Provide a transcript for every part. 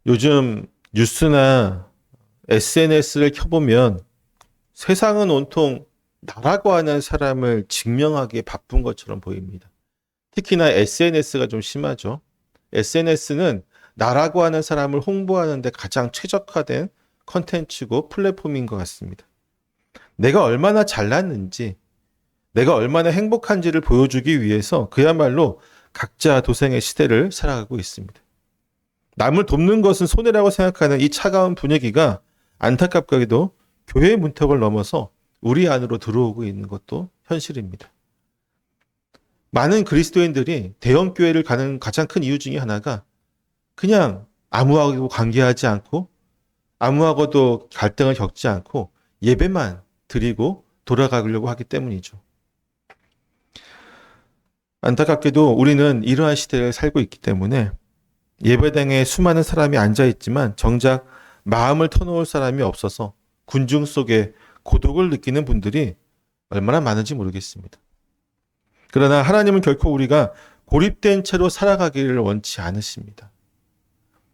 요즘 뉴스나 SNS를 켜보면 세상은 온통 나라고 하는 사람을 증명하기에 바쁜 것처럼 보입니다. 특히나 SNS가 좀 심하죠. SNS는 나라고 하는 사람을 홍보하는 데 가장 최적화된 컨텐츠고 플랫폼인 것 같습니다. 내가 얼마나 잘났는지, 내가 얼마나 행복한지를 보여주기 위해서 그야말로 각자 도생의 시대를 살아가고 있습니다. 남을 돕는 것은 손해라고 생각하는 이 차가운 분위기가 안타깝게도 교회의 문턱을 넘어서 우리 안으로 들어오고 있는 것도 현실입니다. 많은 그리스도인들이 대형 교회를 가는 가장 큰 이유 중에 하나가 그냥 아무하고 관계하지 않고 아무하고도 갈등을 겪지 않고 예배만 드리고 돌아가려고 하기 때문이죠. 안타깝게도 우리는 이러한 시대를 살고 있기 때문에 예배당에 수많은 사람이 앉아 있지만 정작 마음을 터놓을 사람이 없어서 군중 속에 고독을 느끼는 분들이 얼마나 많은지 모르겠습니다. 그러나 하나님은 결코 우리가 고립된 채로 살아가기를 원치 않으십니다.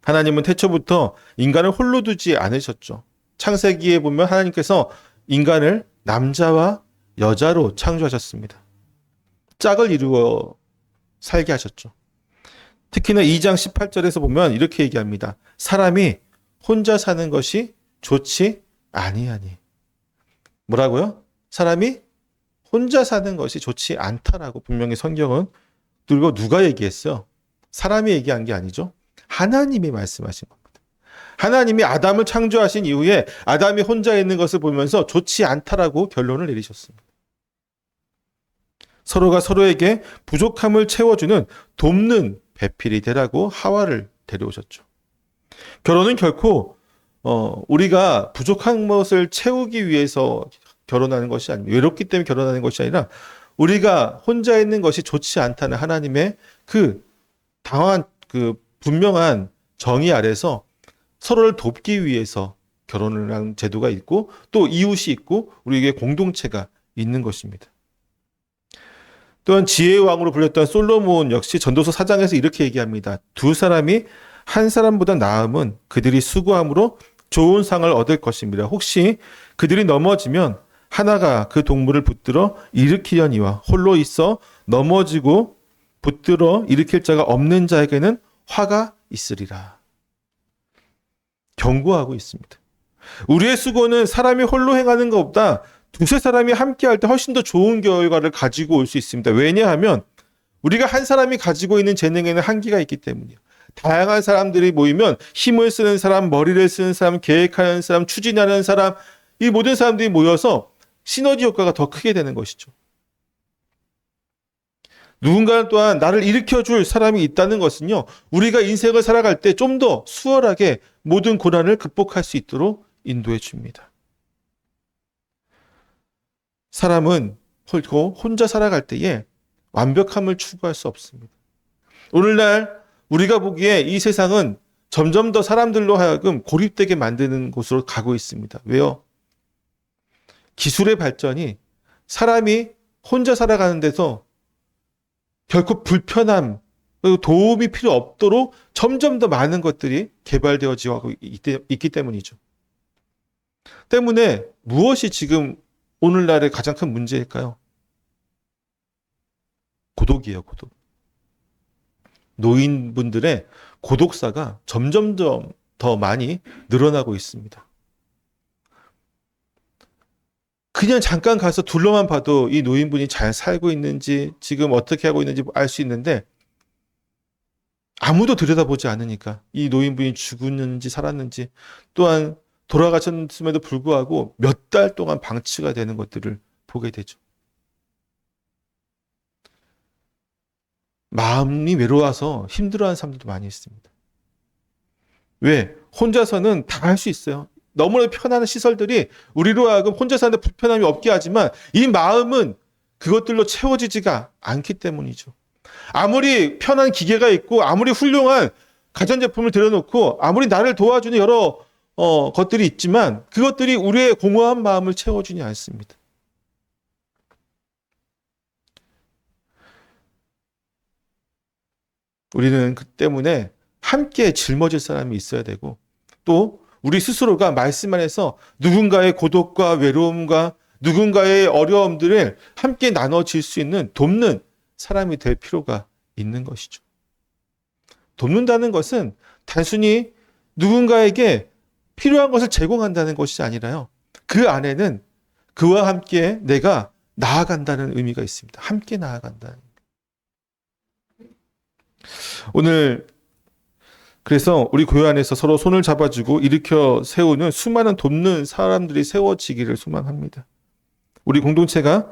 하나님은 태초부터 인간을 홀로 두지 않으셨죠. 창세기에 보면 하나님께서 인간을 남자와 여자로 창조하셨습니다. 짝을 이루어 살게 하셨죠. 특히나 2장 18절에서 보면 이렇게 얘기합니다. 사람이 혼자 사는 것이 좋지 아니하니. 뭐라고요? 사람이 혼자 사는 것이 좋지 않다라고 분명히 성경은, 그리고 누가 얘기했어요? 사람이 얘기한 게 아니죠. 하나님이 말씀하신 겁니다. 하나님이 아담을 창조하신 이후에 아담이 혼자 있는 것을 보면서 좋지 않다라고 결론을 내리셨습니다. 서로가 서로에게 부족함을 채워주는 돕는 배필이 되라고 하와를 데려오셨죠. 결혼은 결코 우리가 부족한 것을 채우기 위해서 결혼하는 것이 아닙니다. 외롭기 때문에 결혼하는 것이 아니라 우리가 혼자 있는 것이 좋지 않다는 하나님의 그 당한 그 분명한 정의 아래서 서로를 돕기 위해서 결혼을 한 제도가 있고 또 이웃이 있고 우리에게 공동체가 있는 것입니다. 또한 지혜의 왕으로 불렸던 솔로몬 역시 전도서 4장에서 이렇게 얘기합니다. 두 사람이 한 사람보다 나음은 그들이 수고함으로 좋은 상을 얻을 것입니다. 혹시 그들이 넘어지면 하나가 그 동물을 붙들어 일으키려니와 홀로 있어 넘어지고 붙들어 일으킬 자가 없는 자에게는 화가 있으리라. 경고하고 있습니다. 우리의 수고는 사람이 홀로 행하는 것보다 두세 사람이 함께 할 때 훨씬 더 좋은 결과를 가지고 올 수 있습니다. 왜냐하면 우리가 한 사람이 가지고 있는 재능에는 한계가 있기 때문이에요. 다양한 사람들이 모이면 힘을 쓰는 사람, 머리를 쓰는 사람, 계획하는 사람, 추진하는 사람, 이 모든 사람들이 모여서 시너지 효과가 더 크게 되는 것이죠. 누군가 또한 나를 일으켜줄 사람이 있다는 것은요, 우리가 인생을 살아갈 때 좀 더 수월하게 모든 고난을 극복할 수 있도록 인도해 줍니다. 사람은 혼자 살아갈 때에 완벽함을 추구할 수 없습니다. 오늘날 우리가 보기에 이 세상은 점점 더 사람들로 하여금 고립되게 만드는 곳으로 가고 있습니다. 왜요? 기술의 발전이 사람이 혼자 살아가는 데서 결코 불편함, 그리고 도움이 필요 없도록 점점 더 많은 것들이 개발되어지고 있기 때문이죠. 때문에 무엇이 지금 오늘날의 가장 큰 문제일까요? 고독이에요, 고독. 노인분들의 고독사가 점점 더 많이 늘어나고 있습니다. 그냥 잠깐 가서 둘러만 봐도 이 노인분이 잘 살고 있는지, 지금 어떻게 하고 있는지 알 수 있는데, 아무도 들여다보지 않으니까 이 노인분이 죽었는지 살았는지, 또한 돌아가셨음에도 불구하고 몇 달 동안 방치가 되는 것들을 보게 되죠. 마음이 외로워서 힘들어하는 사람들도 많이 있습니다. 왜? 혼자서는 다 할 수 있어요. 너무나 편한 시설들이 우리로 하여금 혼자 사는데 불편함이 없게 하지만 이 마음은 그것들로 채워지지가 않기 때문이죠. 아무리 편한 기계가 있고 아무리 훌륭한 가전제품을 들여놓고 아무리 나를 도와주는 여러 것들이 있지만 그것들이 우리의 공허한 마음을 채워주지 않습니다. 우리는 그 때문에 함께 짊어질 사람이 있어야 되고, 또 우리 스스로가 말씀 안에서 누군가의 고독과 외로움과 누군가의 어려움들을 함께 나눠질 수 있는 돕는 사람이 될 필요가 있는 것이죠. 돕는다는 것은 단순히 누군가에게 필요한 것을 제공한다는 것이 아니라요. 그 안에는 그와 함께 내가 나아간다는 의미가 있습니다. 함께 나아간다는. 오늘 그래서 우리 교회 안에서 서로 손을 잡아주고 일으켜 세우는 수많은 돕는 사람들이 세워지기를 소망합니다. 우리 공동체가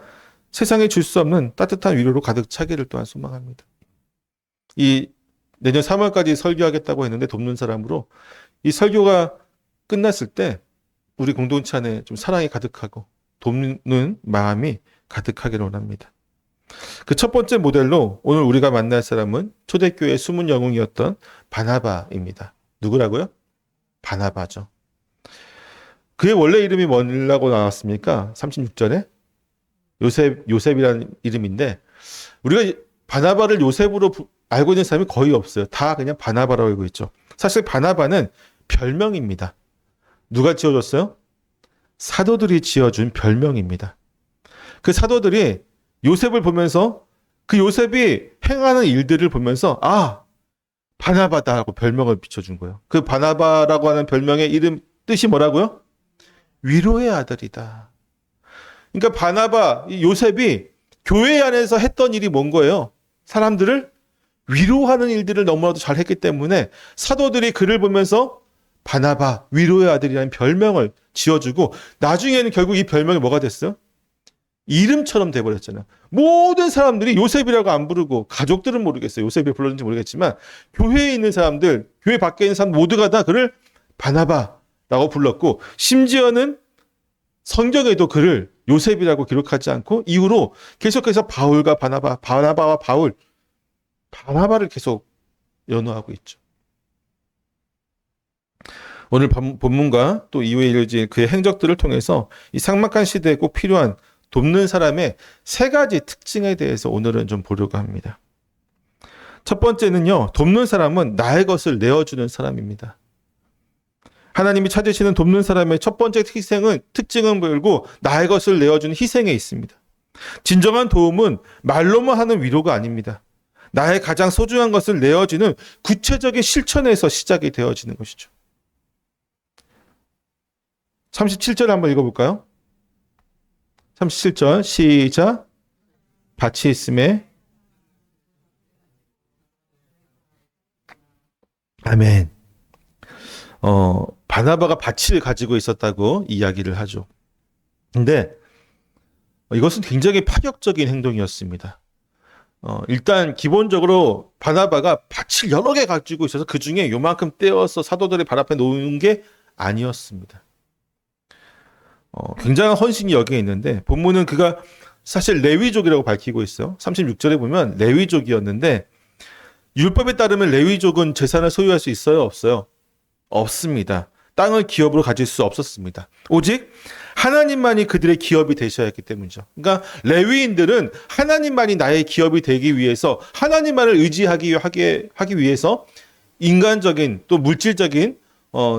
세상에 줄 수 없는 따뜻한 위로로 가득 차기를 또한 소망합니다. 이 내년 3월까지 설교하겠다고 했는데 돕는 사람으로 이 설교가 끝났을 때 우리 공동체 안에 좀 사랑이 가득하고 돕는 마음이 가득하기를 원합니다. 그 첫 번째 모델로 오늘 우리가 만날 사람은 초대교회 숨은 영웅이었던 바나바입니다. 누구라고요? 바나바죠. 그의 원래 이름이 뭐라고 나왔습니까? 36절에 요셉이라는 이름인데 우리가 바나바를 요셉으로 알고 있는 사람이 거의 없어요. 다 그냥 바나바라고 알고 있죠. 사실 바나바는 별명입니다. 누가 지어줬어요? 사도들이 지어준 별명입니다. 그 사도들이 요셉을 보면서 그 요셉이 행하는 일들을 보면서 아, 바나바다 하고 별명을 비춰준 거예요. 그 바나바라고 하는 별명의 이름 뜻이 뭐라고요? 위로의 아들이다. 그러니까 바나바, 요셉이 교회 안에서 했던 일이 뭔 거예요? 사람들을 위로하는 일들을 너무나도 잘했기 때문에 사도들이 그를 보면서 바나바, 위로의 아들이라는 별명을 지어주고 나중에는 결국 이 별명이 뭐가 됐어요? 이름처럼 돼버렸잖아요. 모든 사람들이 요셉이라고 안 부르고 가족들은 모르겠어요. 요셉이 불렀는지 모르겠지만 교회에 있는 사람들, 교회 밖에 있는 사람 모두가 다 그를 바나바라고 불렀고 심지어는 성경에도 그를 요셉이라고 기록하지 않고 이후로 계속해서 바울과 바나바, 바나바와 바울, 바나바를 계속 연호하고 있죠. 오늘 본문과 또 이후에 이어질 그의 행적들을 통해서 이 삭막한 시대에 꼭 필요한 돕는 사람의 세 가지 특징에 대해서 오늘은 좀 보려고 합니다. 첫 번째는요, 돕는 사람은 나의 것을 내어주는 사람입니다. 하나님이 찾으시는 돕는 사람의 첫 번째 특징은 결국 나의 것을 내어주는 희생에 있습니다. 진정한 도움은 말로만 하는 위로가 아닙니다. 나의 가장 소중한 것을 내어주는 구체적인 실천에서 시작이 되어지는 것이죠. 37절 한번 읽어볼까요? 37절 시작. 밭이 있음에 아멘. 바나바가 밭을 가지고 있었다고 이야기를 하죠. 근데 이것은 굉장히 파격적인 행동이었습니다. 일단 기본적으로 바나바가 밭을 여러 개 가지고 있어서 그 중에 요만큼 떼어서 사도들의 발 앞에 놓은 게 아니었습니다. 굉장한 헌신이 여기에 있는데 본문은 그가 사실 레위족이라고 밝히고 있어요. 36절에 보면 레위족이었는데 율법에 따르면 레위족은 재산을 소유할 수 있어요? 없어요? 없습니다. 땅을 기업으로 가질 수 없었습니다. 오직 하나님만이 그들의 기업이 되셔야 했기 때문이죠. 그러니까 레위인들은 하나님만이 나의 기업이 되기 위해서 하나님만을 의지하기 위해서 인간적인 또 물질적인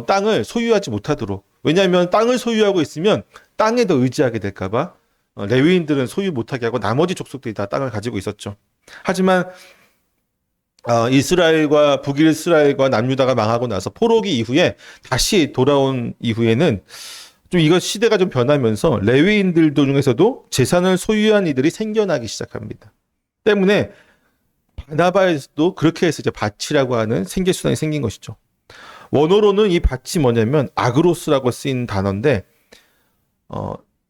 땅을 소유하지 못하도록, 왜냐하면 땅을 소유하고 있으면 땅에 더 의지하게 될까봐 레위인들은 소유 못하게 하고 나머지 족속들이 다 땅을 가지고 있었죠. 하지만 이스라엘과 북이스라엘과 남유다가 망하고 나서 포로기 이후에 다시 돌아온 이후에는 좀 이거 시대가 좀 변하면서 레위인들 중에서도 재산을 소유한 이들이 생겨나기 시작합니다. 때문에 바나바에서도 그렇게 해서 이제 밭이라고 하는 생계수단이 생긴 것이죠. 원어로는 이 밭이 뭐냐면 아그로스라고 쓰인 단어인데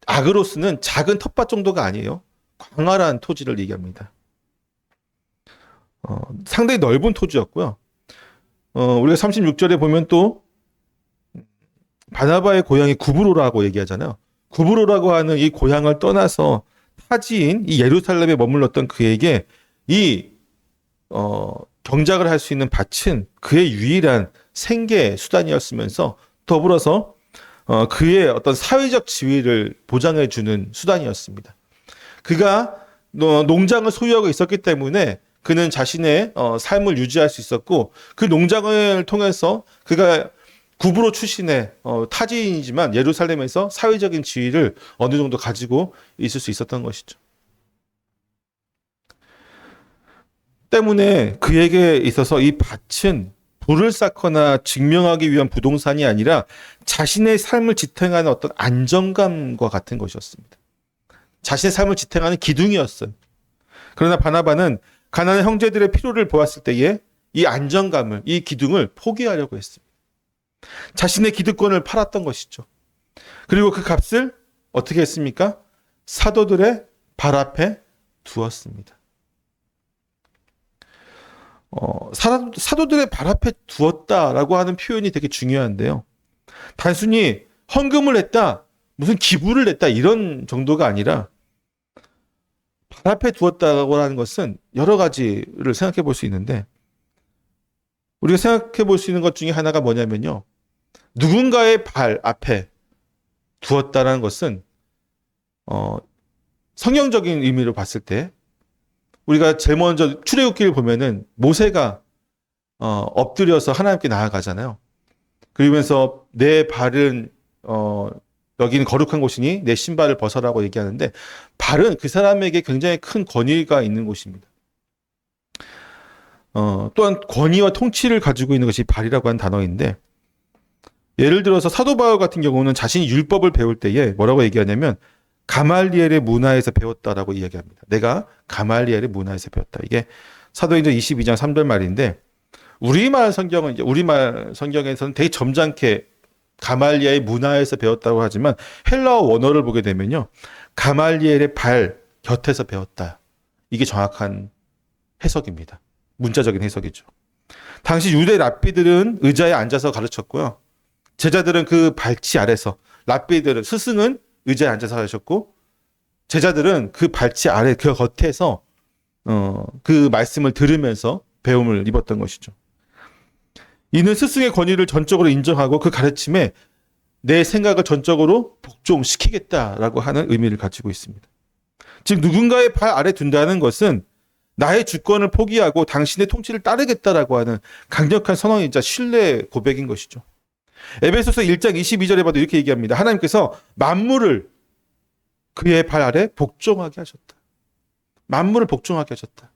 아그로스는 작은 텃밭 정도가 아니에요. 광활한 토지를 얘기합니다. 상당히 넓은 토지였고요. 우리가 36절에 보면 또 바나바의 고향이 구브로라고 얘기하잖아요. 구브로라고 하는 이 고향을 떠나서 타지인 이 예루살렘에 머물렀던 그에게 이 경작을 할 수 있는 밭은 그의 유일한 생계 수단이었으면서 더불어서 그의 어떤 사회적 지위를 보장해 주는 수단이었습니다. 그가 농장을 소유하고 있었기 때문에 그는 자신의 삶을 유지할 수 있었고 그 농장을 통해서 그가 구브로 출신의 타지인이지만 예루살렘에서 사회적인 지위를 어느 정도 가지고 있을 수 있었던 것이죠. 때문에 그에게 있어서 이 밭은 부를 쌓거나 증명하기 위한 부동산이 아니라 자신의 삶을 지탱하는 어떤 안정감과 같은 것이었습니다. 자신의 삶을 지탱하는 기둥이었어요. 그러나 바나바는 가나안 형제들의 필요를 보았을 때에 이 안정감을, 이 기둥을 포기하려고 했습니다. 자신의 기득권을 팔았던 것이죠. 그리고 그 값을 어떻게 했습니까? 사도들의 발 앞에 두었습니다. 사도들의 발 앞에 두었다라고 하는 표현이 되게 중요한데요. 단순히 헌금을 했다, 무슨 기부를 했다 이런 정도가 아니라 발 앞에 두었다고 하는 것은 여러 가지를 생각해 볼 수 있는데 우리가 생각해 볼 수 있는 것 중에 하나가 뭐냐면요. 누군가의 발 앞에 두었다라는 것은 성경적인 의미로 봤을 때 우리가 제일 먼저 출애굽기를 보면은 모세가 엎드려서 하나님께 나아가잖아요. 그러면서 내 발은 여기는 거룩한 곳이니 내 신발을 벗어라고 얘기하는데 발은 그 사람에게 굉장히 큰 권위가 있는 곳입니다. 또한 권위와 통치를 가지고 있는 것이 발이라고 하는 단어인데 예를 들어서 사도 바울 같은 경우는 자신이 율법을 배울 때에 뭐라고 얘기하냐면 가말리엘의 문화에서 배웠다라고 이야기합니다. 내가 가말리엘의 문화에서 배웠다. 이게 사도행전 22장 3절 말인데 우리말 성경에서는 되게 점잖게 가말리엘의 문화에서 배웠다고 하지만 헬라어 원어를 보게 되면요. 가말리엘의 발 곁에서 배웠다. 이게 정확한 해석입니다. 문자적인 해석이죠. 당시 유대 랍비들은 의자에 앉아서 가르쳤고요. 제자들은 그 발치 아래서 랍비들은 스승은 의자에 앉아서 가르쳤고 제자들은 그 발치 아래 그 겉에서 그 말씀을 들으면서 배움을 입었던 것이죠. 이는 스승의 권위를 전적으로 인정하고 그 가르침에 내 생각을 전적으로 복종시키겠다라고 하는 의미를 가지고 있습니다. 즉 누군가의 발 아래 둔다는 것은 나의 주권을 포기하고 당신의 통치를 따르겠다라고 하는 강력한 선언이자 신뢰 고백인 것이죠. 에베소서 1장 22절에 봐도 이렇게 얘기합니다. 하나님께서 만물을 그의 발 아래 복종하게 하셨다. 만물을 복종하게 하셨다.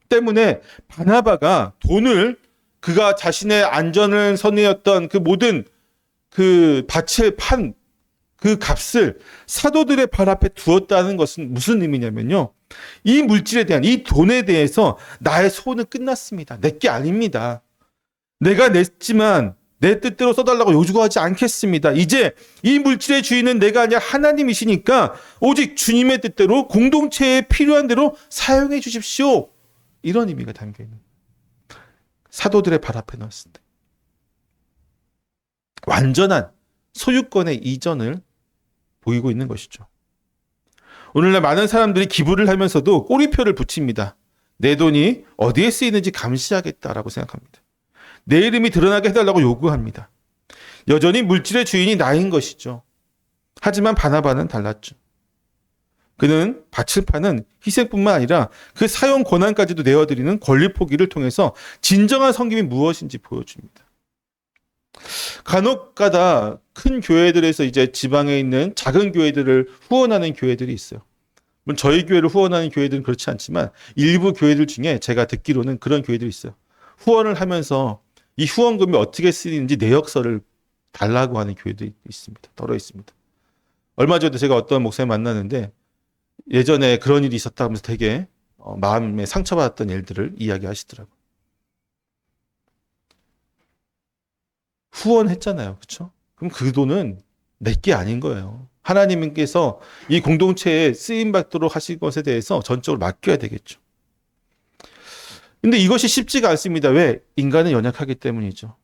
때문에 바나바가 돈을 그가 자신의 안전을 선회했던 그 모든 그 밭을 판 그 값을 사도들의 발 앞에 두었다는 것은 무슨 의미냐면요. 이 물질에 대한 이 돈에 대해서 나의 소원은 끝났습니다. 내게 아닙니다. 내가 냈지만 내 뜻대로 써달라고 요구하지 않겠습니다. 이제 이 물질의 주인은 내가 아니라 하나님이시니까 오직 주님의 뜻대로 공동체에 필요한 대로 사용해 주십시오. 이런 의미가 담겨있는 사도들의 발 앞에 놓았습니다. 완전한 소유권의 이전을 보이고 있는 것이죠. 오늘날 많은 사람들이 기부를 하면서도 꼬리표를 붙입니다. 내 돈이 어디에 쓰이는지 감시하겠다라고 생각합니다. 내 이름이 드러나게 해달라고 요구합니다. 여전히 물질의 주인이 나인 것이죠. 하지만 바나바는 달랐죠. 그는 밭을 파는 희생뿐만 아니라 그 사용 권한까지도 내어드리는 권리 포기를 통해서 진정한 섬김이 무엇인지 보여줍니다. 간혹가다 큰 교회들에서 이제 지방에 있는 작은 교회들을 후원하는 교회들이 있어요. 물론 저희 교회를 후원하는 교회들은 그렇지 않지만 일부 교회들 중에 제가 듣기로는 그런 교회들이 있어요. 후원을 하면서 이 후원금이 어떻게 쓰이는지 내역서를 달라고 하는 교회도 있습니다. 더러 있습니다. 얼마 전에 제가 어떤 목사님 만났는데 예전에 그런 일이 있었다 하면서 되게 마음에 상처받았던 일들을 이야기하시더라고요. 후원했잖아요. 그렇죠? 그럼 그 돈은 내게 아닌 거예요. 하나님께서 이 공동체에 쓰임받도록 하실 것에 대해서 전적으로 맡겨야 되겠죠. 근데 이것이 쉽지가 않습니다. 왜? 인간은 연약하기 때문이죠.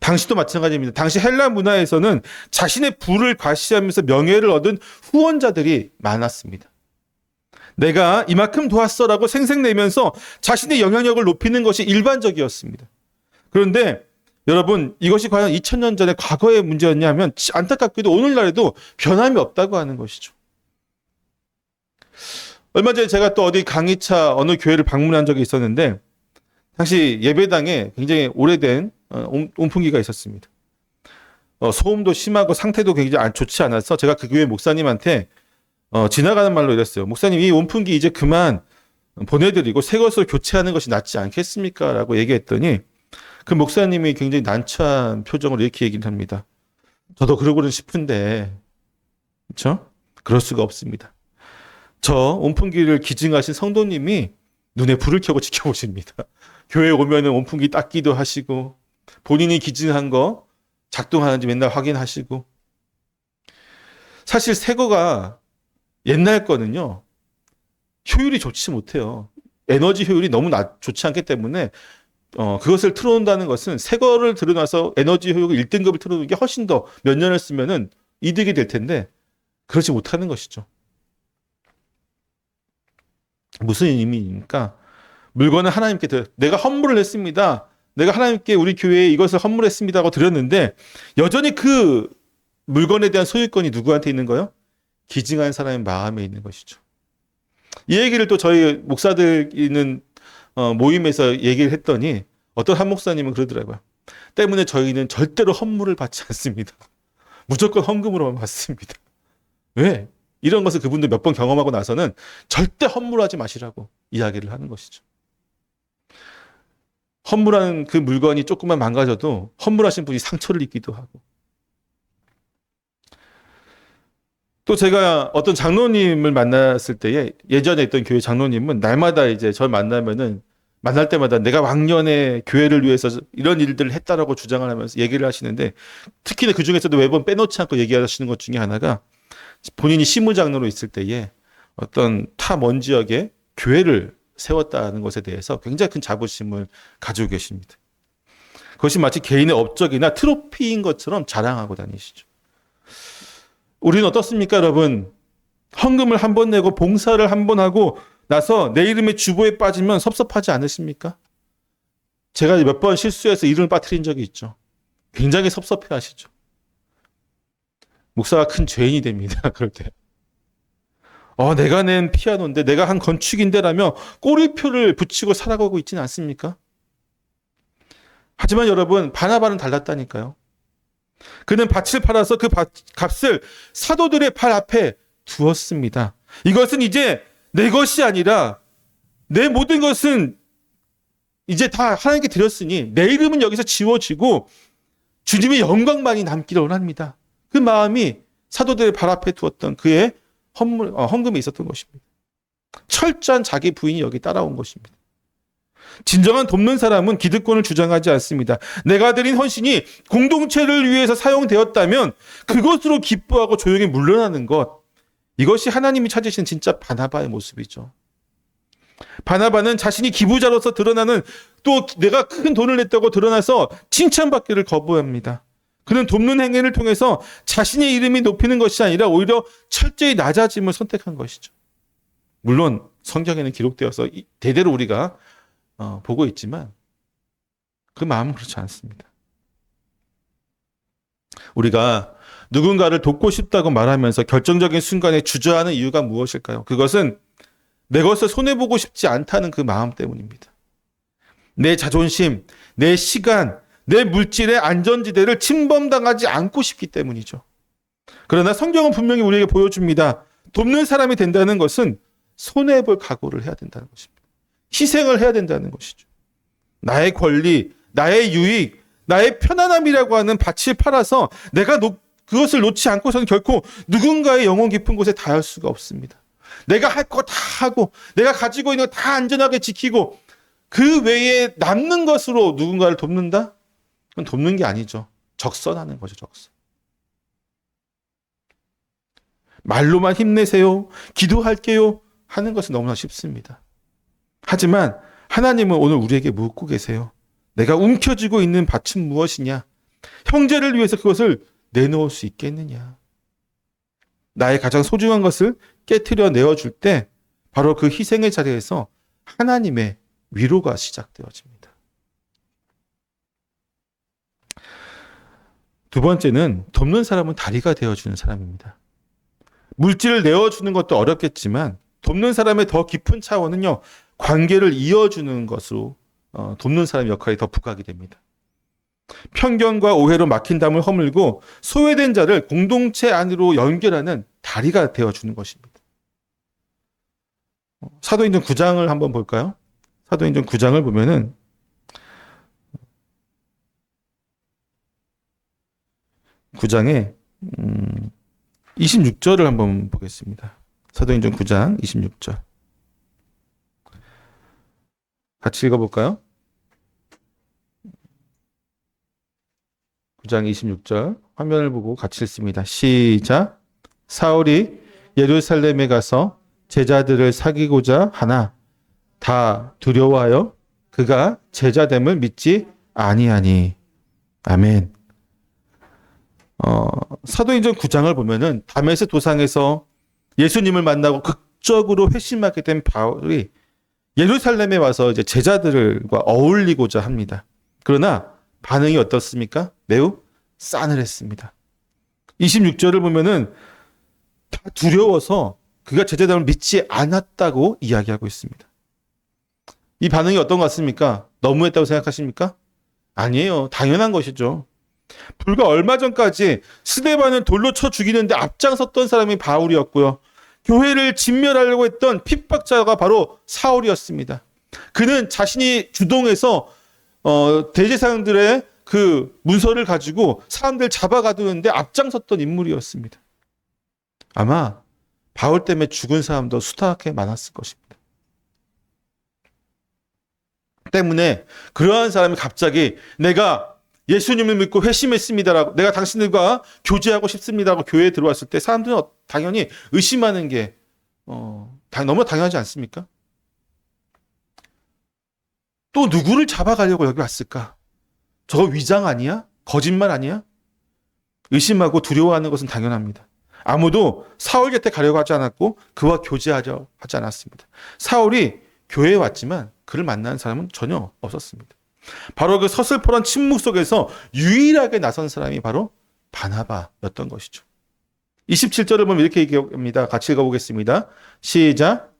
당시도 마찬가지입니다. 당시 헬라 문화에서는 자신의 부를 과시하면서 명예를 얻은 후원자들이 많았습니다. 내가 이만큼 도왔어라고 생색내면서 자신의 영향력을 높이는 것이 일반적이었습니다. 그런데 여러분 이것이 과연 2000년 전의 과거의 문제였냐면 안타깝게도 오늘날에도 변함이 없다고 하는 것이죠. 얼마 전에 제가 또 어디 강의차 어느 교회를 방문한 적이 있었는데 당시 예배당에 굉장히 오래된 온풍기가 있었습니다. 소음도 심하고 상태도 굉장히 좋지 않아서 제가 그 교회 목사님한테 지나가는 말로 이랬어요. 목사님, 이 온풍기 이제 그만 보내드리고 새 것으로 교체하는 것이 낫지 않겠습니까? 라고 얘기했더니 그 목사님이 굉장히 난처한 표정으로 이렇게 얘기를 합니다. 저도 그러고는 싶은데, 그렇죠? 그럴 수가 없습니다. 저 온풍기를 기증하신 성도님이 눈에 불을 켜고 지켜보십니다. 교회에 오면은 온풍기 닦기도 하시고 본인이 기증한 거 작동하는지 맨날 확인하시고. 사실 새 거가 옛날 거는요, 효율이 좋지 못해요. 에너지 효율이 너무 좋지 않기 때문에 그것을 틀어놓는다는 것은 새 거를 들여놔서 에너지 효율 1등급을 틀어놓는 게 훨씬 더 몇 년을 쓰면은 이득이 될 텐데 그렇지 못하는 것이죠. 무슨 의미입니까? 물건을 하나님께 내가 헌물을 했습니다. 내가 하나님께 우리 교회에 이것을 헌물했습니다 하고 드렸는데 여전히 그 물건에 대한 소유권이 누구한테 있는 거예요? 기증한 사람의 마음에 있는 것이죠. 이 얘기를 또 저희 목사들 있는 모임에서 얘기를 했더니 어떤 한 목사님은 그러더라고요. 때문에 저희는 절대로 헌물을 받지 않습니다. 무조건 헌금으로만 받습니다. 왜? 이런 것을 그분들 몇 번 경험하고 나서는 절대 헌물하지 마시라고 이야기를 하는 것이죠. 헌물한 그 물건이 조금만 망가져도 헌물하신 분이 상처를 입기도 하고. 또 제가 어떤 장로님을 만났을 때에 예전에 있던 교회 장로님은 날마다 이제 저 만날 때마다 내가 왕년에 교회를 위해서 이런 일들을 했다라고 주장을 하면서 얘기를 하시는데 특히 그 중에서도 매번 빼놓지 않고 얘기하시는 것 중에 하나가 본인이 시무장로로 있을 때에 어떤 타 먼 지역에 교회를 세웠다는 것에 대해서 굉장히 큰 자부심을 가지고 계십니다. 그것이 마치 개인의 업적이나 트로피인 것처럼 자랑하고 다니시죠. 우리는 어떻습니까, 여러분? 헌금을 한 번 내고 봉사를 한 번 하고 나서 내 이름의 주보에 빠지면 섭섭하지 않으십니까? 제가 몇 번 실수해서 이름을 빠뜨린 적이 있죠. 굉장히 섭섭해 하시죠. 목사가 큰 죄인이 됩니다. 그럴 때. 내가 낸 피아노인데 내가 한 건축인데라며 꼬리표를 붙이고 살아가고 있지는 않습니까? 하지만 여러분, 바나바는 달랐다니까요. 그는 밭을 팔아서 그 값을 사도들의 발 앞에 두었습니다. 이것은 이제 내 것이 아니라 내 모든 것은 이제 다 하나님께 드렸으니 내 이름은 여기서 지워지고 주님의 영광만이 남기를 원합니다. 그 마음이 사도들의 발 앞에 두었던 그의 헌금에 있었던 것입니다. 철저한 자기 부인이 여기 따라온 것입니다. 진정한 돕는 사람은 기득권을 주장하지 않습니다. 내가 드린 헌신이 공동체를 위해서 사용되었다면 그것으로 기뻐하고 조용히 물러나는 것, 이것이 하나님이 찾으신 진짜 바나바의 모습이죠. 바나바는 자신이 기부자로서 드러나는, 또 내가 큰 돈을 냈다고 드러나서 칭찬받기를 거부합니다. 그는 돕는 행위를 통해서 자신의 이름이 높이는 것이 아니라 오히려 철저히 낮아짐을 선택한 것이죠. 물론 성경에는 기록되어서 대대로 우리가 보고 있지만 그 마음은 그렇지 않습니다. 우리가 누군가를 돕고 싶다고 말하면서 결정적인 순간에 주저하는 이유가 무엇일까요? 그것은 내 것을 손해보고 싶지 않다는 그 마음 때문입니다. 내 자존심, 내 시간, 내 물질의 안전지대를 침범당하지 않고 싶기 때문이죠. 그러나 성경은 분명히 우리에게 보여줍니다. 돕는 사람이 된다는 것은 손해볼 각오를 해야 된다는 것입니다. 희생을 해야 된다는 것이죠. 나의 권리, 나의 유익, 나의 편안함이라고 하는 밭을 팔아서 내가 그것을 놓지 않고서는 결코 누군가의 영혼 깊은 곳에 닿을 수가 없습니다. 내가 할 거 다 하고 내가 가지고 있는 거 다 안전하게 지키고 그 외에 남는 것으로 누군가를 돕는다? 그건 돕는 게 아니죠. 적선하는 거죠. 적선. 말로만 힘내세요, 기도할게요 하는 것은 너무나 쉽습니다. 하지만 하나님은 오늘 우리에게 묻고 계세요. 내가 움켜쥐고 있는 밭은 무엇이냐? 형제를 위해서 그것을 내놓을 수 있겠느냐? 나의 가장 소중한 것을 깨트려 내어줄 때 바로 그 희생의 자리에서 하나님의 위로가 시작되어집니다. 두 번째는 돕는 사람은 다리가 되어주는 사람입니다. 물질을 내어주는 것도 어렵겠지만 돕는 사람의 더 깊은 차원은요, 관계를 이어주는 것으로 돕는 사람의 역할이 더 부각이 됩니다. 편견과 오해로 막힌 담을 허물고 소외된 자를 공동체 안으로 연결하는 다리가 되어주는 것입니다. 사도행전 9장을 한번 볼까요? 사도행전 9장을 보면은 9장에 26절을 한번 보겠습니다. 사도행전 9장 26절. 같이 읽어볼까요? 9장 26절 화면을 보고 같이 읽습니다. 시작. 사울이 예루살렘에 가서 제자들을 사귀고자 하나 다 두려워하여 그가 제자됨을 믿지 아니하니. 아멘. 사도행전 9장을 보면은 다메섹 도상에서 예수님을 만나고 극적으로 회심하게 된 바울이 예루살렘에 와서 이제 제자들과 어울리고자 합니다. 그러나 반응이 어떻습니까? 매우 싸늘했습니다. 26절을 보면은 다 두려워서 그가 제자됨을 믿지 않았다고 이야기하고 있습니다. 이 반응이 어떤 것 같습니까? 너무했다고 생각하십니까? 아니에요. 당연한 것이죠. 불과 얼마 전까지 스데반을 돌로 쳐 죽이는데 앞장섰던 사람이 바울이었고요. 교회를 진멸하려고 했던 핍박자가 바로 사울이었습니다. 그는 자신이 주동해서 대제사장들의 그 문서를 가지고 사람들 잡아가두는데 앞장섰던 인물이었습니다. 아마 바울 때문에 죽은 사람도 수탁에 많았을 것입니다. 때문에 그러한 사람이 갑자기 내가 예수님을 믿고 회심했습니다라고, 내가 당신들과 교제하고 싶습니다라고 교회에 들어왔을 때 사람들은 당연히 의심하는 게 너무 당연하지 않습니까? 또 누구를 잡아가려고 여기 왔을까? 저거 위장 아니야? 거짓말 아니야? 의심하고 두려워하는 것은 당연합니다. 아무도 사울 곁에 가려고 하지 않았고 그와 교제하려 하지 않았습니다. 사울이 교회에 왔지만 그를 만나는 사람은 전혀 없었습니다. 바로 그 서슬퍼런 침묵 속에서 유일하게 나선 사람이 바로 바나바였던 것이죠. 27절을 보면 이렇게 얘기합니다. 같이 읽어보겠습니다. 시작.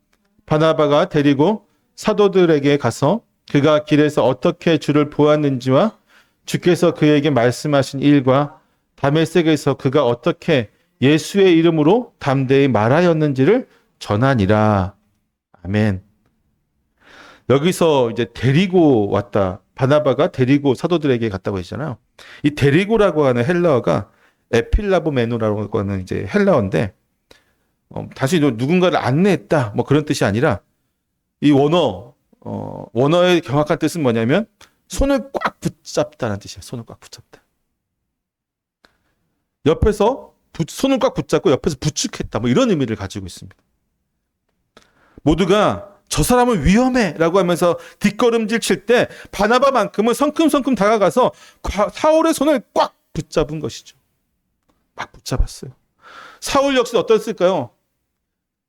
바나바가 데리고 사도들에게 가서 그가 길에서 어떻게 주를 보았는지와 주께서 그에게 말씀하신 일과 다메섹에서 그가 어떻게 예수의 이름으로 담대히 말하였는지를 전하니라. 아멘. 여기서 이제 데리고 왔다. 바나바가 데리고 사도들에게 갔다고 했잖아요. 이 데리고라고 하는 헬라어가 에필라보메노라고 하는 이제 헬라어인데, 다시 누군가를 안내했다 뭐 그런 뜻이 아니라, 이 원어의 정확한 뜻은 뭐냐면 손을 꽉 붙잡다는 뜻이에요. 손을 꽉 붙잡다. 옆에서 손을 꽉 붙잡고 옆에서 부축했다 뭐 이런 의미를 가지고 있습니다. 모두가 저 사람은 위험해 라고 하면서 뒷걸음질 칠 때 바나바만큼은 성큼성큼 다가가서 사울의 손을 꽉 붙잡은 것이죠. 막 붙잡았어요. 사울 역시 어떻을까요?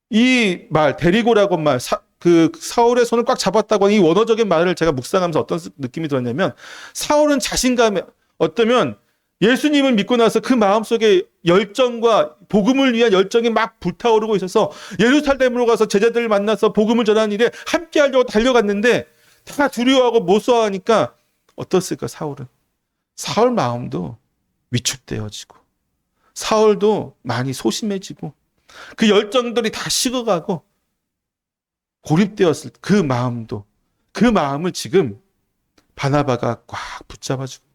이 말, 데리고라고 말, 그 사울의 손을 꽉 잡았다고 하는 이 원어적인 말을 제가 묵상하면서 어떤 느낌이 들었냐면, 사울은 자신감에, 어쩌면 예수님을 믿고 나서 그 마음속에 열정과 복음을 위한 열정이 막 불타오르고 있어서 예루살렘으로 가서 제자들을 만나서 복음을 전하는 일에 함께 하려고 달려갔는데 다 두려워하고 모소하니까 어떻을까? 사울 마음도 위축되어지고 사울도 많이 소심해지고 그 열정들이 다 식어가고 고립되었을 그 마음을 지금 바나바가 꽉 붙잡아주고,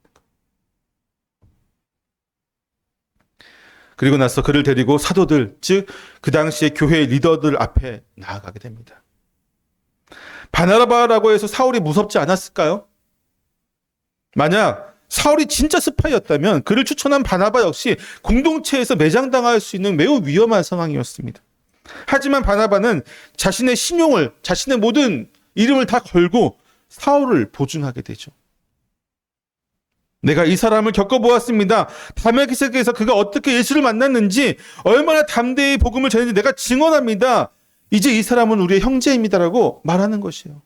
그리고 나서 그를 데리고 사도들, 즉 그 당시에 교회의 리더들 앞에 나아가게 됩니다. 바나바라고 해서 사울이 무섭지 않았을까요? 만약 사울이 진짜 스파이였다면 그를 추천한 바나바 역시 공동체에서 매장당할 수 있는 매우 위험한 상황이었습니다. 하지만 바나바는 자신의 신용을, 자신의 모든 이름을 다 걸고 사울을 보증하게 되죠. 내가 이 사람을 겪어보았습니다. 다메섹에서 그가 어떻게 예수를 만났는지, 얼마나 담대히 복음을 전했는지 내가 증언합니다. 이제 이 사람은 우리의 형제입니다라고 말하는 것이에요.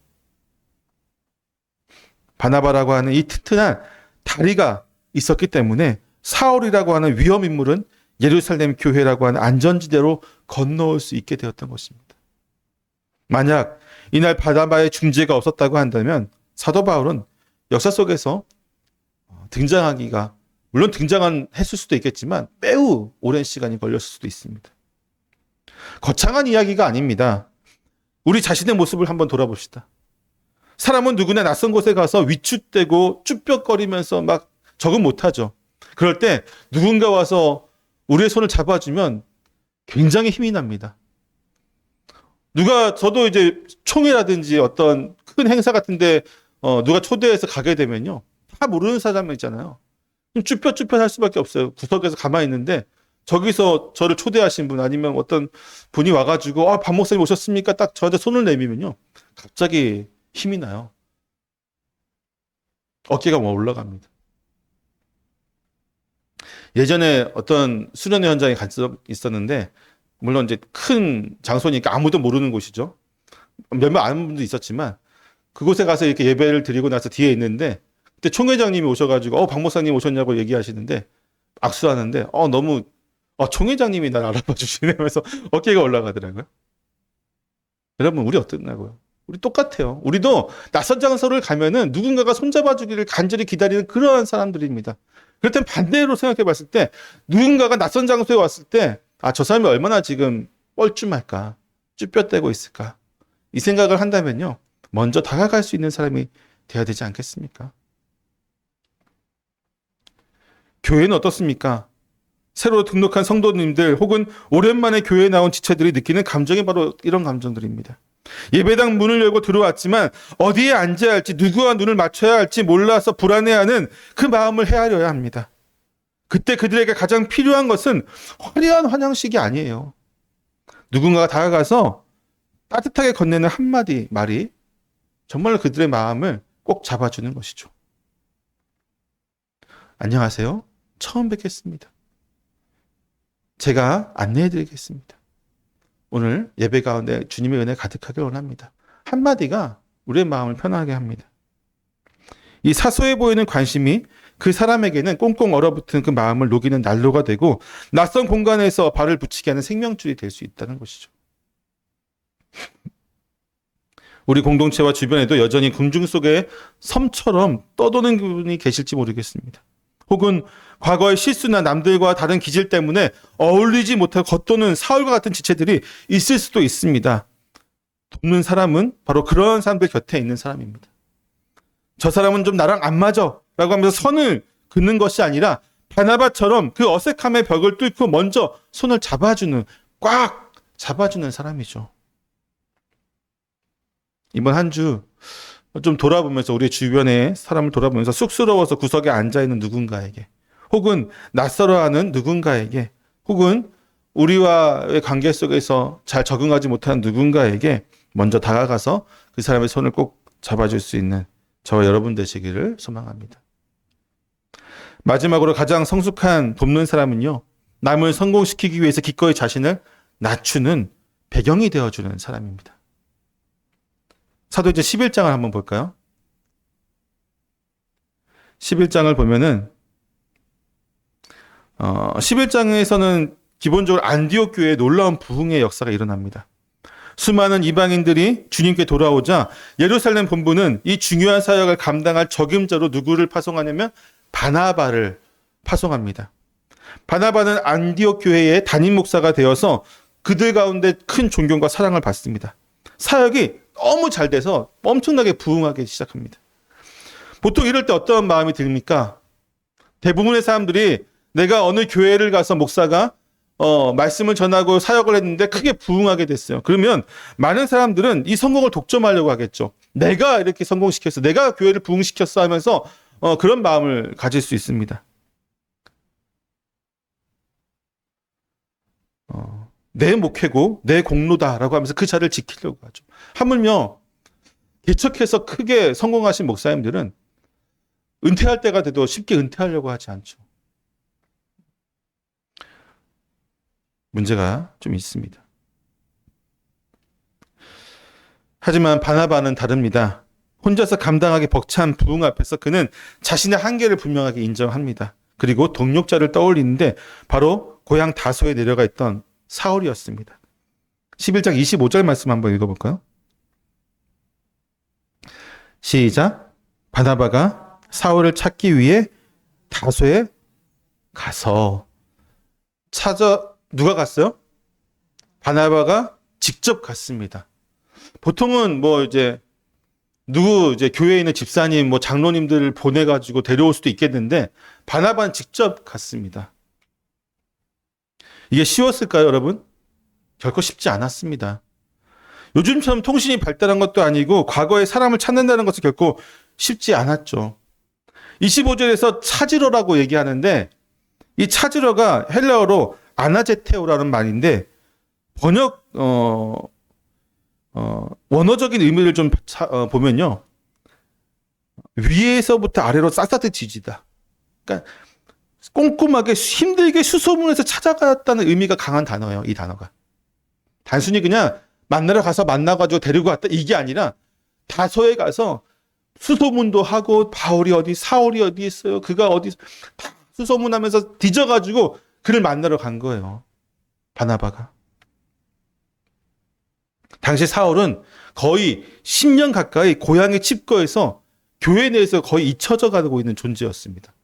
바나바라고 하는 이 튼튼한 다리가 있었기 때문에 사울이라고 하는 위험 인물은 예루살렘 교회라고 하는 안전지대로 건너올 수 있게 되었던 것입니다. 만약 이날 바나바의 중재가 없었다고 한다면 사도 바울은 역사 속에서 등장하기가, 물론 등장은 했을 수도 있겠지만 매우 오랜 시간이 걸렸을 수도 있습니다. 거창한 이야기가 아닙니다. 우리 자신의 모습을 한번 돌아봅시다. 사람은 누구나 낯선 곳에 가서 위축되고 쭈뼛거리면서 막 적응 못하죠. 그럴 때 누군가 와서 우리의 손을 잡아주면 굉장히 힘이 납니다. 저도 이제 총회라든지 어떤 큰 행사 같은데 누가 초대해서 가게 되면요, 다 모르는 사람 있잖아요. 쭈뼛쭈뼛 할 수밖에 없어요. 구석에서 가만히 있는데 저기서 저를 초대하신 분 아니면 어떤 분이 와가지고 박 목사님 오셨습니까? 딱 저한테 손을 내밀면요, 갑자기 힘이 나요. 어깨가 막 올라갑니다. 예전에 어떤 수련회 현장에 간 적 있었는데, 물론 이제 큰 장소니까 아무도 모르는 곳이죠. 몇몇 아는 분도 있었지만 그곳에 가서 이렇게 예배를 드리고 나서 뒤에 있는데, 그때 총회장님이 오셔가지고 박 목사님 오셨냐고 얘기하시는데, 악수하는데 너무 총회장님이 날 알아봐 주시네 하면서 어깨가 올라가더라고요. 여러분, 우리 어떻나고요? 우리 똑같아요. 우리도 낯선 장소를 가면은 누군가가 손잡아 주기를 간절히 기다리는 그러한 사람들입니다. 그렇다면 반대로 생각해 봤을 때, 누군가가 낯선 장소에 왔을 때 저 사람이 얼마나 지금 뻘쭘할까, 쭈뼛대고 있을까, 이 생각을 한다면요, 먼저 다가갈 수 있는 사람이 돼야 되지 않겠습니까? 교회는 어떻습니까? 새로 등록한 성도님들 혹은 오랜만에 교회에 나온 지체들이 느끼는 감정이 바로 이런 감정들입니다. 예배당 문을 열고 들어왔지만 어디에 앉아야 할지, 누구와 눈을 맞춰야 할지 몰라서 불안해하는 그 마음을 헤아려야 합니다. 그때 그들에게 가장 필요한 것은 화려한 환영식이 아니에요. 누군가가 다가가서 따뜻하게 건네는 한마디 말이 정말 그들의 마음을 꼭 잡아주는 것이죠. 안녕하세요. 처음 뵙겠습니다. 제가 안내해드리겠습니다. 오늘 예배 가운데 주님의 은혜 가득하길 원합니다. 한마디가 우리의 마음을 편하게 합니다. 이 사소해 보이는 관심이 그 사람에게는 꽁꽁 얼어붙은 그 마음을 녹이는 난로가 되고 낯선 공간에서 발을 붙이게 하는 생명줄이 될 수 있다는 것이죠. 우리 공동체와 주변에도 여전히 군중 속에 섬처럼 떠도는 분이 계실지 모르겠습니다. 혹은 과거의 실수나 남들과 다른 기질 때문에 어울리지 못하고 겉도는 사울과 같은 지체들이 있을 수도 있습니다. 돕는 사람은 바로 그런 사람들 곁에 있는 사람입니다. 저 사람은 좀 나랑 안 맞아 라고 하면서 선을 긋는 것이 아니라 바나바처럼 그 어색함의 벽을 뚫고 먼저 손을 잡아주는, 꽉 잡아주는 사람이죠. 이번 한 주 좀 돌아보면서, 우리 주변의 사람을 돌아보면서 쑥스러워서 구석에 앉아있는 누군가에게, 혹은 낯설어하는 누군가에게, 혹은 우리와의 관계 속에서 잘 적응하지 못하는 누군가에게 먼저 다가가서 그 사람의 손을 꼭 잡아줄 수 있는 저와 여러분 되시기를 소망합니다. 마지막으로 가장 성숙한 돕는 사람은요, 남을 성공시키기 위해서 기꺼이 자신을 낮추는 배경이 되어주는 사람입니다. 사도행전 11장을 한번 볼까요? 11장을 보면은 11장에서는 기본적으로 안디옥 교회에 놀라운 부흥의 역사가 일어납니다. 수많은 이방인들이 주님께 돌아오자 예루살렘 본부는 이 중요한 사역을 감당할 적임자로 누구를 파송하냐면 바나바를 파송합니다. 바나바는 안디옥 교회의 담임 목사가 되어서 그들 가운데 큰 존경과 사랑을 받습니다. 사역이 너무 잘 돼서 엄청나게 부흥하기 시작합니다. 보통 이럴 때 어떤 마음이 듭니까? 대부분의 사람들이 내가 어느 교회를 가서 목사가 말씀을 전하고 사역을 했는데 크게 부흥하게 됐어요. 그러면 많은 사람들은 이 성공을 독점하려고 하겠죠. 내가 이렇게 성공시켰어, 내가 교회를 부흥시켰어 하면서 그런 마음을 가질 수 있습니다. 내 목회고 내 공로다라고 하면서 그 자리를 지키려고 하죠. 하물며 개척해서 크게 성공하신 목사님들은 은퇴할 때가 돼도 쉽게 은퇴하려고 하지 않죠. 문제가 좀 있습니다. 하지만 바나바는 다릅니다. 혼자서 감당하기 벅찬 부흥 앞에서 그는 자신의 한계를 분명하게 인정합니다. 그리고 동력자를 떠올리는데 바로 고향 다소에 내려가 있던 사울이었습니다. 11장 25절 말씀 한번 읽어볼까요? 시작. 바나바가 사울을 찾기 위해 다소에 가서 누가 갔어요? 바나바가 직접 갔습니다. 보통은 이제 교회에 있는 집사님, 장로님들을 보내가지고 데려올 수도 있겠는데, 바나바는 직접 갔습니다. 이게 쉬웠을까요, 여러분? 결코 쉽지 않았습니다. 요즘처럼 통신이 발달한 것도 아니고, 과거에 사람을 찾는다는 것은 결코 쉽지 않았죠. 25절에서 찾으러라고 얘기하는데, 이 찾으러가 헬라어로 아나제테오라는 말인데, 원어적인 의미를 좀 보면요. 위에서부터 아래로 싹싹이 지지다. 그러니까 꼼꼼하게 힘들게 수소문해서 찾아갔다는 의미가 강한 단어예요. 이 단어가. 단순히 그냥 만나러 가서 만나가지고 데리고 왔다 이게 아니라 다소에 가서 수소문도 하고 바울이 어디 사울이 어디 있어요. 그가 어디 다 수소문하면서 뒤져가지고 그를 만나러 간 거예요. 바나바가. 당시 사울은 거의 10년 가까이 고향의 칩거에서 교회 내에서 거의 잊혀져 가고 있는 존재였습니다.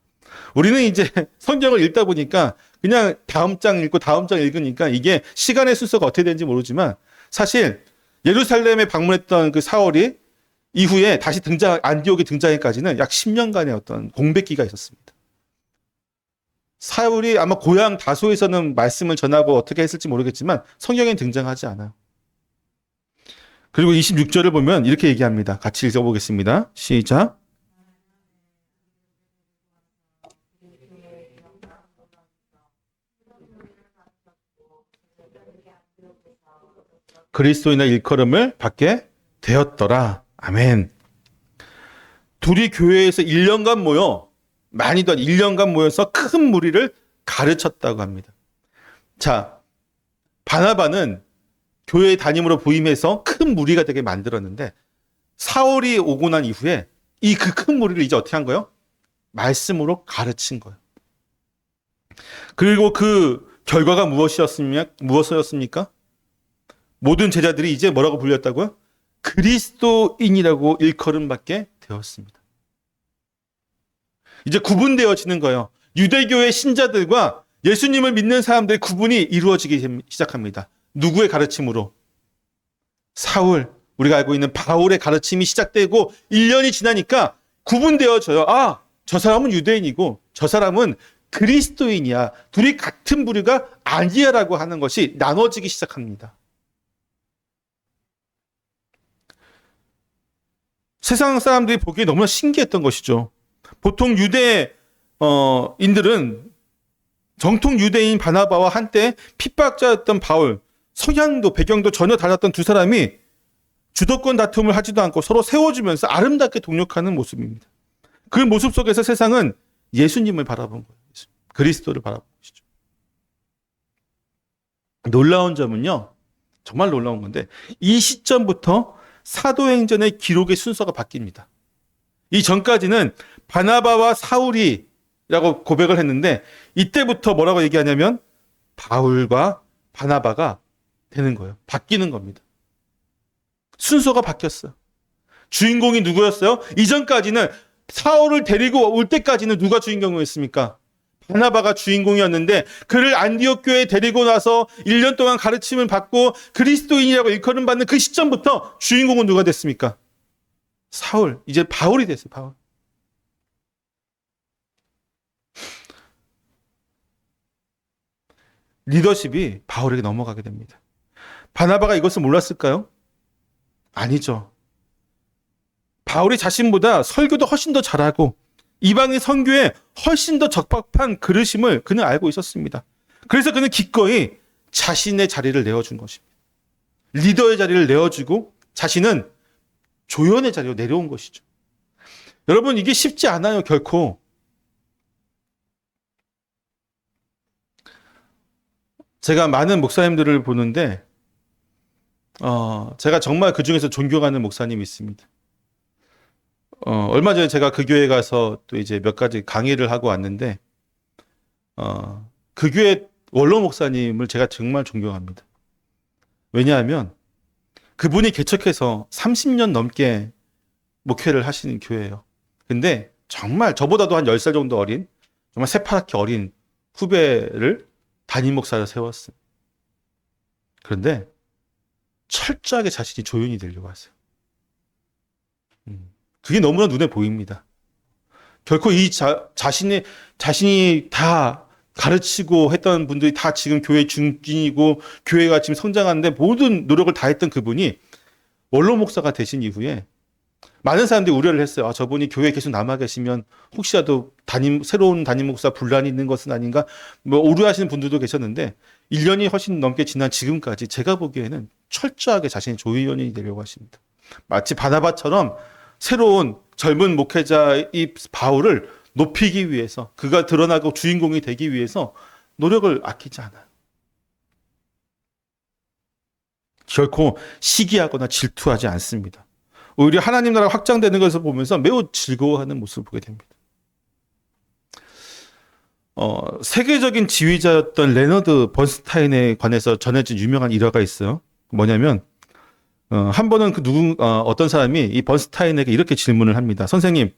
우리는 이제 성경을 읽다 보니까 그냥 다음 장 읽고 다음 장 읽으니까 이게 시간의 순서가 어떻게 되는지 모르지만 사실 예루살렘에 방문했던 그 사울이 이후에 다시 안디옥에 등장하기까지는 약 10년간의 어떤 공백기가 있었습니다. 사울이 아마 고향 다소에서는 말씀을 전하고 어떻게 했을지 모르겠지만 성경엔 등장하지 않아요. 그리고 26절을 보면 이렇게 얘기합니다. 같이 읽어보겠습니다. 시작. 그리스도인의 일컬음을 받게 되었더라. 아멘. 둘이 교회에서 1년간 많이도 1년간 모여서 큰 무리를 가르쳤다고 합니다. 자, 바나바는 교회 담임으로 부임해서 큰 무리가 되게 만들었는데 사울이 오고 난 이후에 이 그 큰 무리를 이제 어떻게 한 거예요? 말씀으로 가르친 거예요. 그리고 그 결과가 무엇이었습니까? 모든 제자들이 이제 뭐라고 불렸다고요? 그리스도인이라고 일컬음받게 되었습니다. 이제 구분되어지는 거예요. 유대교의 신자들과 예수님을 믿는 사람들의 구분이 이루어지기 시작합니다. 누구의 가르침으로? 사울, 우리가 알고 있는 바울의 가르침이 시작되고 1년이 지나니까 구분되어져요. 아, 저 사람은 유대인이고 저 사람은 그리스도인이야. 둘이 같은 부류가 아니야라고 하는 것이 나눠지기 시작합니다. 세상 사람들이 보기에 너무나 신기했던 것이죠. 보통 유대인들은 정통 유대인 바나바와 한때 핍박자였던 바울, 성향도 배경도 전혀 달랐던 두 사람이 주도권 다툼을 하지도 않고 서로 세워주면서 아름답게 동력하는 모습입니다. 그 모습 속에서 세상은 예수님을 바라본 거예요. 그리스도를 바라본 것이죠. 놀라운 점은요, 정말 놀라운 건데 이 시점부터 사도행전의 기록의 순서가 바뀝니다. 이 전까지는 바나바와 사울이라고 고백을 했는데 이때부터 뭐라고 얘기하냐면 바울과 바나바가 되는 거예요. 바뀌는 겁니다. 순서가 바뀌었어요. 주인공이 누구였어요? 이전까지는 사울을 데리고 올 때까지는 누가 주인공이었습니까? 바나바가 주인공이었는데 그를 안디옥 교회에 데리고 나서 1년 동안 가르침을 받고 그리스도인이라고 일컬음 받는 그 시점부터 주인공은 누가 됐습니까? 사울. 이제 바울이 됐어요. 바울. 리더십이 바울에게 넘어가게 됩니다. 바나바가 이것을 몰랐을까요? 아니죠. 바울이 자신보다 설교도 훨씬 더 잘하고 이방인 선교에 훨씬 더 적합한 그릇임을 그는 알고 있었습니다. 그래서 그는 기꺼이 자신의 자리를 내어준 것입니다. 리더의 자리를 내어주고 자신은 조연의 자리로 내려온 것이죠. 여러분, 이게 쉽지 않아요, 결코. 제가 많은 목사님들을 보는데 제가 정말 그 중에서 존경하는 목사님이 있습니다. 얼마 전에 제가 그 교회 가서 또 이제 몇 가지 강의를 하고 왔는데, 그 교회 원로 목사님을 제가 정말 존경합니다. 왜냐하면 그분이 개척해서 30년 넘게 목회를 하시는 교회예요. 근데 정말 저보다도 한 10살 정도 어린, 정말 새파랗게 어린 후배를 담임 목사로 세웠어요. 그런데 철저하게 자신이 조연이 되려고 하세요. 그게 너무나 눈에 보입니다. 결코 이 자신이 다 가르치고 했던 분들이 다 지금 교회 중진이고 교회가 지금 성장하는데 모든 노력을 다했던 그분이 원로 목사가 되신 이후에 많은 사람들이 우려를 했어요. 아, 저분이 교회에 계속 남아 계시면 혹시라도 새로운 담임 목사 분란이 있는 것은 아닌가? 뭐 우려하시는 분들도 계셨는데 1년이 훨씬 넘게 지난 지금까지 제가 보기에는 철저하게 자신의 조의원이 되려고 하십니다. 마치 바나바처럼 새로운 젊은 목회자의 바울을 높이기 위해서, 그가 드러나고 주인공이 되기 위해서 노력을 아끼지 않아요. 결코 시기하거나 질투하지 않습니다. 오히려 하나님 나라가 확장되는 것을 보면서 매우 즐거워하는 모습을 보게 됩니다. 세계적인 지휘자였던 레너드 번스타인에 관해서 전해진 유명한 일화가 있어요. 뭐냐면 한 번은 어떤 사람이 이 번스타인에게 이렇게 질문을 합니다. 선생님,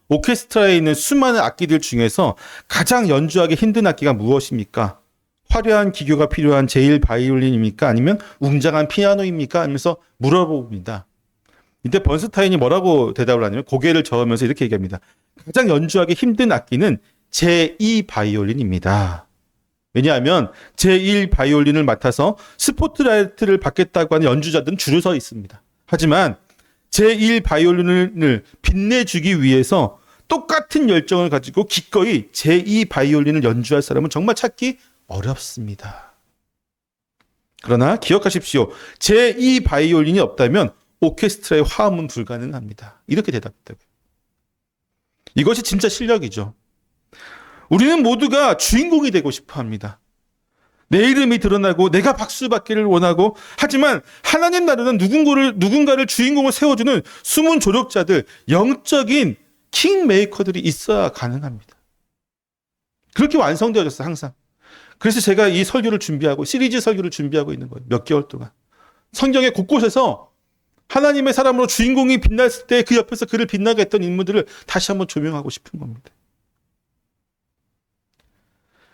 오케스트라에 있는 수많은 악기들 중에서 가장 연주하기 힘든 악기가 무엇입니까? 화려한 기교가 필요한 제1 바이올린입니까? 아니면 웅장한 피아노입니까? 하면서 물어봅니다. 이때 번스타인이 뭐라고 대답을 하냐면 고개를 저으면서 이렇게 얘기합니다. 가장 연주하기 힘든 악기는 제2 바이올린입니다. 왜냐하면 제1 바이올린을 맡아서 스포트라이트를 받겠다고 하는 연주자들은 줄을 서 있습니다. 하지만 제1 바이올린을 빛내주기 위해서 똑같은 열정을 가지고 기꺼이 제2 바이올린을 연주할 사람은 정말 찾기 어렵습니다. 그러나 기억하십시오. 제2 바이올린이 없다면 오케스트라의 화음은 불가능합니다. 이렇게 대답했다고요. 이것이 진짜 실력이죠. 우리는 모두가 주인공이 되고 싶어 합니다. 내 이름이 드러나고 내가 박수 받기를 원하고, 하지만 하나님 나라는 누군가를 주인공을 세워주는 숨은 조력자들, 영적인 킹메이커들이 있어야 가능합니다. 그렇게 완성되어졌어요, 항상. 그래서 제가 이 설교를 준비하고 시리즈 설교를 준비하고 있는 거예요. 몇 개월 동안. 성경의 곳곳에서 하나님의 사람으로 주인공이 빛났을 때 그 옆에서 그를 빛나게 했던 인물들을 다시 한번 조명하고 싶은 겁니다.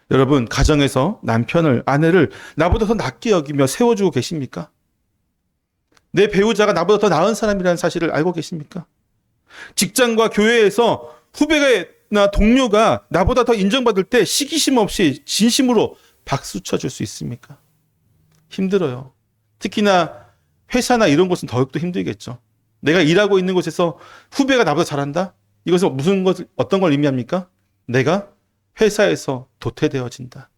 여러분, 가정에서 남편을, 아내를 나보다 더 낫게 여기며 세워주고 계십니까? 내 배우자가 나보다 더 나은 사람이라는 사실을 알고 계십니까? 직장과 교회에서 후배나 동료가 나보다 더 인정받을 때 시기심 없이 진심으로 박수 쳐줄 수 있습니까? 힘들어요. 특히나 회사나 이런 곳은 더욱더 힘들겠죠. 내가 일하고 있는 곳에서 후배가 나보다 잘한다? 이것은 어떤 걸 의미합니까? 내가 회사에서 도태되어진다.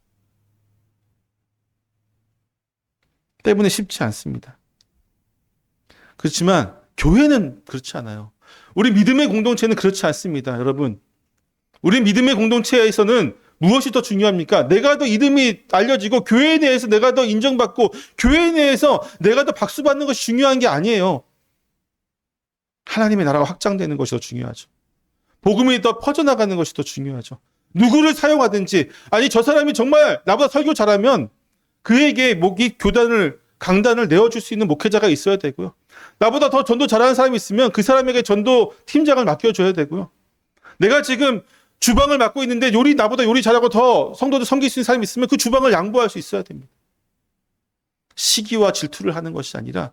때문에 쉽지 않습니다. 그렇지만 교회는 그렇지 않아요. 우리 믿음의 공동체는 그렇지 않습니다. 여러분, 우리 믿음의 공동체에서는 무엇이 더 중요합니까? 내가 더 이름이 알려지고 교회 내에서 내가 더 인정받고 교회 내에서 내가 더 박수받는 것이 중요한 게 아니에요. 하나님의 나라가 확장되는 것이 더 중요하죠. 복음이 더 퍼져나가는 것이 더 중요하죠. 누구를 사용하든지, 아니 저 사람이 정말 나보다 설교 잘하면 그에게 강단을 내어줄 수 있는 목회자가 있어야 되고요. 나보다 더 전도 잘하는 사람이 있으면 그 사람에게 전도 팀장을 맡겨줘야 되고요. 내가 지금 주방을 맡고 있는데 나보다 요리 잘하고 더 성도들 섬길 수 있는 사람이 있으면 그 주방을 양보할 수 있어야 됩니다. 시기와 질투를 하는 것이 아니라,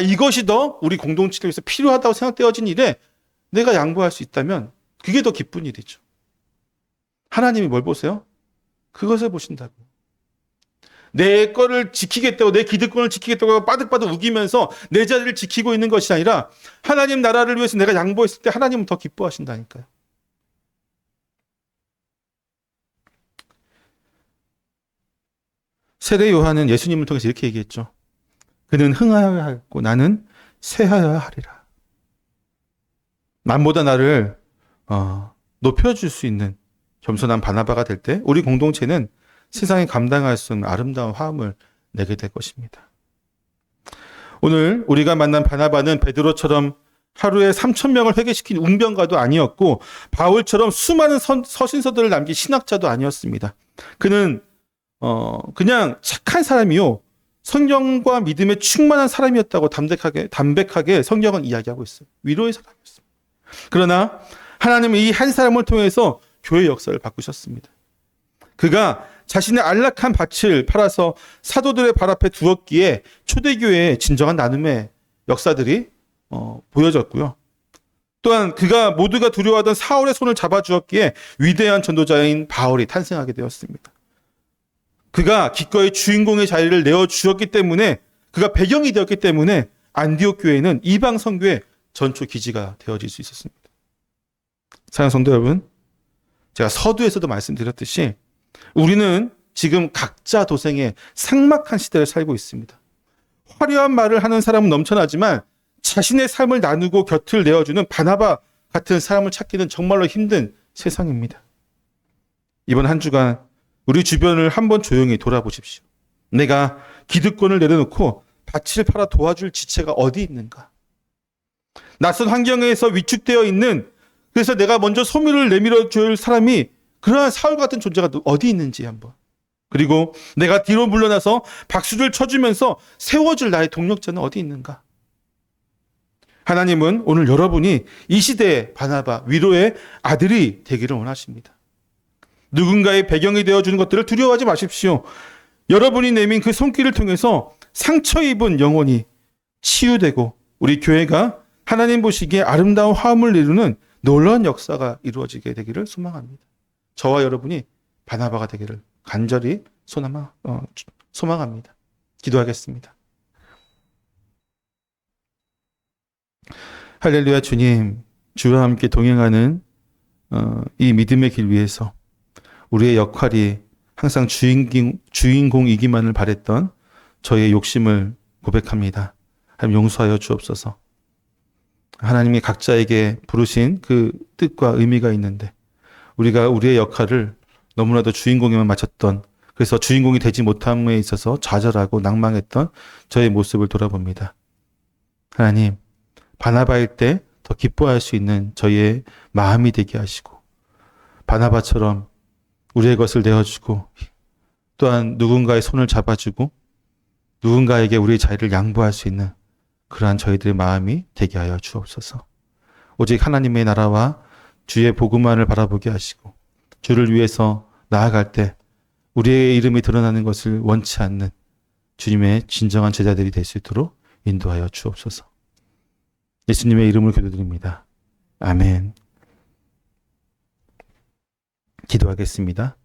이것이 더 우리 공동체를 위해서 필요하다고 생각되어진 일에 내가 양보할 수 있다면 그게 더 기쁜 일이죠. 하나님이 뭘 보세요? 그것을 보신다고. 내 거를 지키겠다고, 내 기득권을 지키겠다고 빠득빠득 우기면서 내 자리를 지키고 있는 것이 아니라 하나님 나라를 위해서 내가 양보했을 때 하나님은 더 기뻐하신다니까요. 세례 요한은 예수님을 통해서 이렇게 얘기했죠. 그는 흥하여야 하고 나는 쇠하여야 하리라. 남보다 나를 높여줄 수 있는 겸손한 바나바가 될 때 우리 공동체는 세상에 감당할 수 없는 아름다운 화음을 내게 될 것입니다. 오늘 우리가 만난 바나바는 베드로처럼 하루에 3,000명을 회개시킨 웅변가도 아니었고 바울처럼 수많은 서신서들을 남긴 신학자도 아니었습니다. 그는 그냥 착한 사람이요, 성령과 믿음에 충만한 사람이었다고 담백하게 성경은 이야기하고 있어요. 위로의 사람이었습니다. 그러나 하나님은 이 한 사람을 통해서 교회 역사를 바꾸셨습니다. 그가 자신의 안락한 밭을 팔아서 사도들의 발 앞에 두었기에 초대교회의 진정한 나눔의 역사들이 보여졌고요. 또한 그가 모두가 두려워하던 사울의 손을 잡아주었기에 위대한 전도자인 바울이 탄생하게 되었습니다. 그가 기꺼이 주인공의 자리를 내어주었기 때문에, 그가 배경이 되었기 때문에 안디옥 교회는 이방 선교의 전초 기지가 되어질 수 있었습니다. 사랑하는 성도 여러분, 제가 서두에서도 말씀드렸듯이 우리는 지금 각자 도생의 삭막한 시대를 살고 있습니다. 화려한 말을 하는 사람은 넘쳐나지만 자신의 삶을 나누고 곁을 내어주는 바나바 같은 사람을 찾기는 정말로 힘든 세상입니다. 이번 한 주간 우리 주변을 한번 조용히 돌아보십시오. 내가 기득권을 내려놓고 밭을 팔아 도와줄 지체가 어디 있는가? 낯선 환경에서 위축되어 있는, 그래서 내가 먼저 소미를 내밀어 줄 사람이, 그러한 사울 같은 존재가 어디 있는지 한번. 그리고 내가 뒤로 물러나서 박수를 쳐주면서 세워줄 나의 동력자는 어디 있는가? 하나님은 오늘 여러분이 이 시대의 바나바, 위로의 아들이 되기를 원하십니다. 누군가의 배경이 되어주는 것들을 두려워하지 마십시오. 여러분이 내민 그 손길을 통해서 상처 입은 영혼이 치유되고 우리 교회가 하나님 보시기에 아름다운 화음을 이루는 놀라운 역사가 이루어지게 되기를 소망합니다. 저와 여러분이 바나바가 되기를 간절히 소망합니다. 기도하겠습니다. 할렐루야. 주님, 주와 함께 동행하는 이 믿음의 길 위에서 우리의 역할이 항상 주인공이기만을 바랬던 저의 욕심을 고백합니다. 하나님 용서하여 주옵소서. 하나님이 각자에게 부르신 그 뜻과 의미가 있는데 우리가 우리의 역할을 너무나도 주인공에만 맞췄던, 그래서 주인공이 되지 못함에 있어서 좌절하고 낭망했던 저의 모습을 돌아봅니다. 하나님, 바나바일 때 더 기뻐할 수 있는 저희의 마음이 되게 하시고, 바나바처럼 우리의 것을 내어주고, 또한 누군가의 손을 잡아주고 누군가에게 우리의 자리를 양보할 수 있는 그러한 저희들의 마음이 되게 하여 주옵소서. 오직 하나님의 나라와 주의 복음만을 바라보게 하시고, 주를 위해서 나아갈 때 우리의 이름이 드러나는 것을 원치 않는 주님의 진정한 제자들이 될 수 있도록 인도하여 주옵소서. 예수님의 이름으로 기도드립니다. 아멘. 기도하겠습니다.